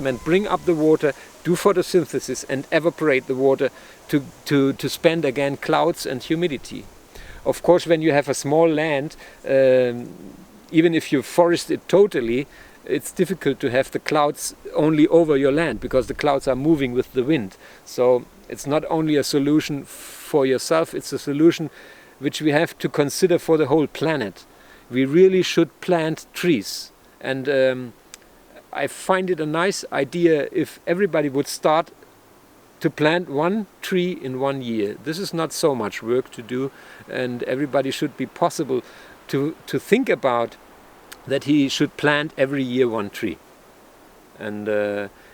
and bring up the water, do photosynthesis and evaporate the water to spend again clouds and humidity. Of course, when you have a small land, even if you forest it totally, it's difficult to have the clouds only over your land, because the clouds are moving with the wind. So it's not only a solution for yourself, it's a solution which we have to consider for the whole planet. We really should plant trees. And I find it a nice idea if everybody would start to plant one tree in 1 year. This is not so much work to do, and everybody should be possible to think about that he should plant every year one tree. And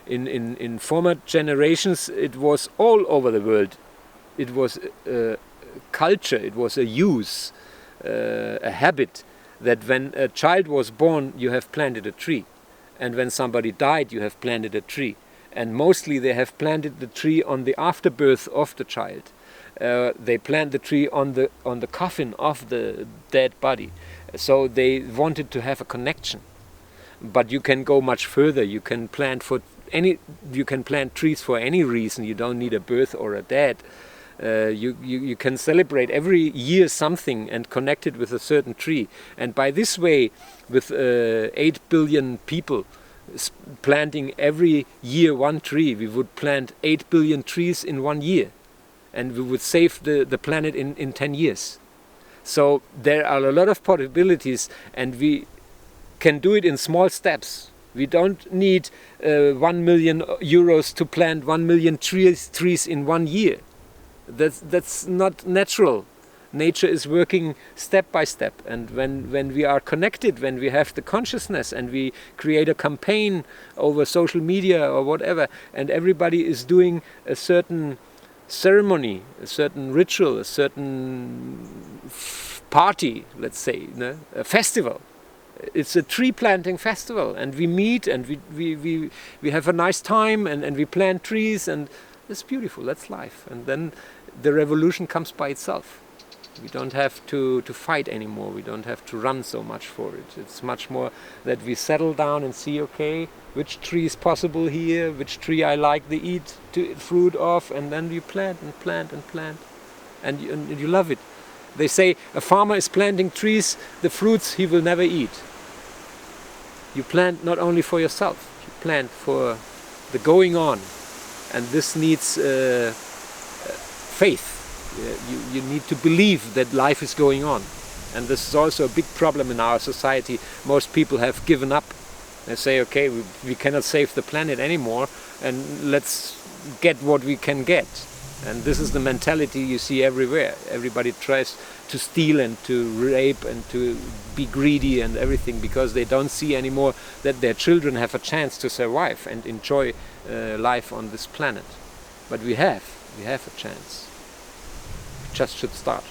in former generations it was all over the world. It was culture, it was a use, a habit, that when a child was born you have planted a tree, and when somebody died you have planted a tree, and mostly they have planted the tree on the afterbirth of the child. They plant the tree on the coffin of the dead body. So they wanted to have a connection. But you can go much further. You can plant trees for any reason. You don't need a birth or a death. You can celebrate every year something and connect it with a certain tree. And by this way, with 8 billion people planting every year one tree, we would plant 8 billion trees in 1 year. And we would save the planet in 10 years. So there are a lot of possibilities, and we can do it in small steps. We don't need 1 million euros to plant 1 million trees in 1 year. That's not natural. Nature is working step by step, and when we are connected, when we have the consciousness and we create a campaign over social media or whatever, and everybody is doing a certain ceremony, a certain ritual, a certain party, let's say, a festival. It's a tree planting festival, and we meet and we have a nice time, and we plant trees, and it's beautiful. That's life. And then the revolution comes by itself. We don't have to fight anymore. We don't have to run so much for it. It's much more that we settle down and see, okay, which tree is possible here, which tree I like to eat fruit of, and then you plant and plant and plant, and you love it. They say a farmer is planting trees, the fruits he will never eat. You plant not only for yourself, you plant for the going on, and this needs faith. You need to believe that life is going on, and this is also a big problem in our society. Most people have given up. They say, okay, we cannot save the planet anymore, and let's get what we can get. And this is the mentality you see everywhere. Everybody tries to steal and to rape and to be greedy and everything, because they don't see anymore that their children have a chance to survive and enjoy life on this planet. But we have a chance. We just should start.